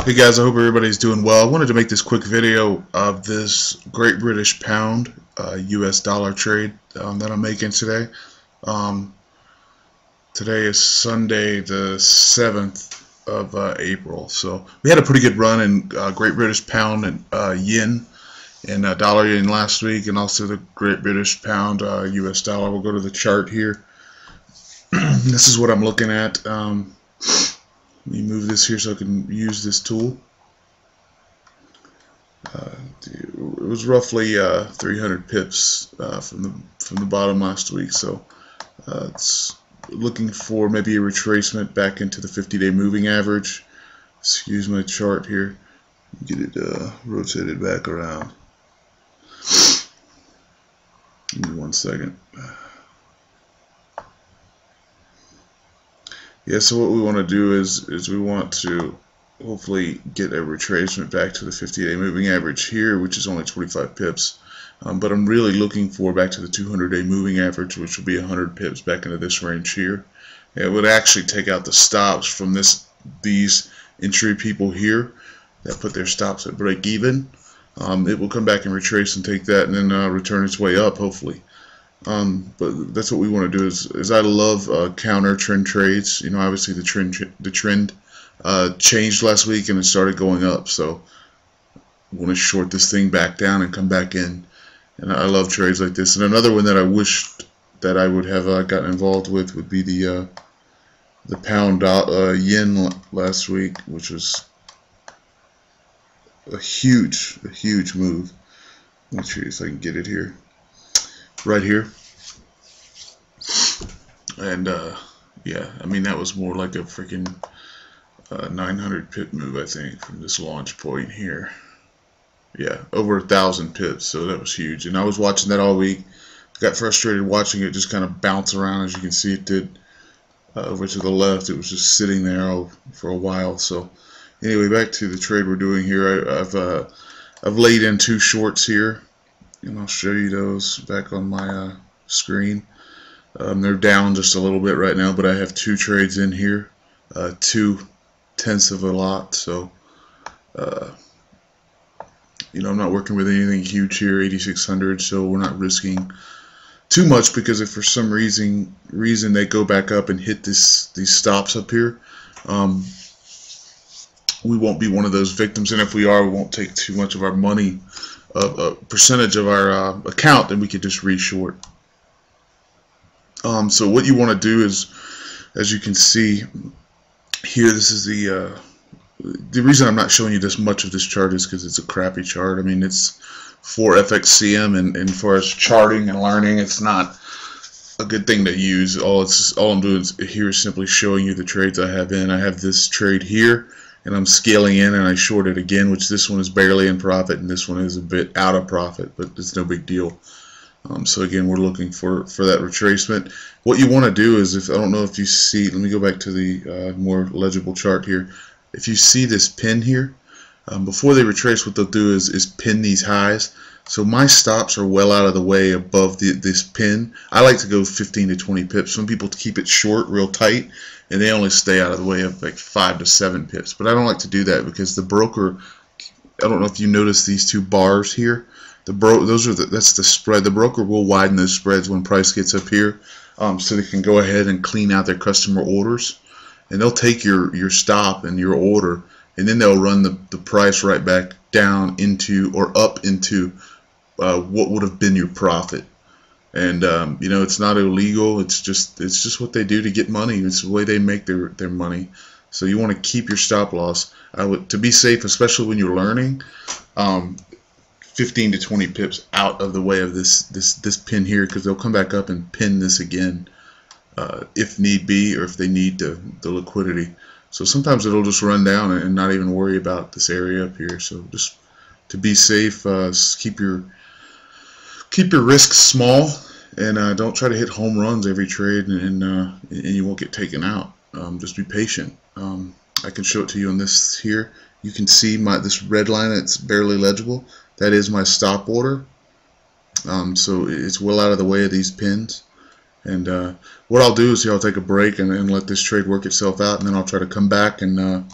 Hey guys, I hope everybody's doing well. I wanted to make this quick video of this Great British Pound US dollar trade that I'm making today. Today is Sunday the 7th of April. So we had a pretty good run in Great British Pound and yen and dollar yen last week, and also the Great British Pound US dollar. We'll go to the chart here. This is what I'm looking at. Let me move this here so I can use this tool. It was roughly 300 pips from the bottom last week, so it's looking for maybe a retracement back into the 50-day moving average. Excuse my chart here. Get it rotated back around. Give me 1 second. Yeah, so what we want to do is we want to hopefully get a retracement back to the 50-day moving average here, which is only 25 pips. But I'm really looking for back to the 200-day moving average, which will be 100 pips back into this range here. It would actually take out the stops from these entry people here that put their stops at break even. It will come back and retrace and take that, and then return its way up, hopefully. But that's what we want to do. Is I love counter trend trades. You know, obviously the trend changed last week and it started going up, so I want to short this thing back down and come back in. And I love trades like this. And another one that I wished that I would have gotten involved with would be the pound yen last week, which was a huge move. Let's see if I can get it here. Right here. And yeah, I mean, that was more like a freaking 900 pip move, I think, from this launch point here. Yeah, over 1,000 pips, so that was huge. And I was watching that all week. Got frustrated watching it just kind of bounce around. As you can see, it did over to the left. It was just sitting there for a while. So anyway, back to the trade we're doing here. I've laid in 2 shorts here, and I'll show you those back on my screen. They're down just a little bit right now, but I have 2 trades in here, 2/10 of a lot. So you know, I'm not working with anything huge here, 8,600, so we're not risking too much, because if for some reason they go back up and hit these stops up here, we won't be one of those victims. And if we are, we won't take too much of our money, a percentage of our account, then we could just reshort. So what you want to do is, as you can see here, this is the reason I'm not showing you this much of this chart is because it's a crappy chart. I mean, it's for FXCM, and for us charting and learning, it's not a good thing to use. All I'm doing here is simply showing you the trades I have in. I have this trade here, and I'm scaling in, and I short it again, which this one is barely in profit, and this one is a bit out of profit, but it's no big deal. So again, we're looking for that retracement. What you want to do is, I don't know if you see, let me go back to the more legible chart here. If you see this pin here, before they retrace, what they'll do is pin these highs. So my stops are well out of the way above this pin. I like to go 15 to 20 pips. Some people keep it short, real tight, and they only stay out of the way of like 5 to 7 pips. But I don't like to do that, because the broker, I don't know if you notice these 2 bars here. That's the spread. The broker will widen those spreads when price gets up here, so they can go ahead and clean out their customer orders. And they'll take your stop and your order, and then they'll run the price right back down into, or up into, what would have been your profit. And you know, it's not illegal. It's just what they do to get money. It's the way they make their money. So you want to keep your stop loss. To be safe, especially when you're learning, 15 to 20 pips out of the way of this pin here, because they'll come back up and pin this again. If need be, or if they need the liquidity. So sometimes it'll just run down and not even worry about this area up here. So just to be safe, keep your risks small, and don't try to hit home runs every trade, and you won't get taken out. Just be patient. I can show it to you on this here. You can see this red line that's barely legible. That is my stop order. So it's well out of the way of these pins. And what I'll do is I'll take a break and let this trade work itself out, and then I'll try to come back and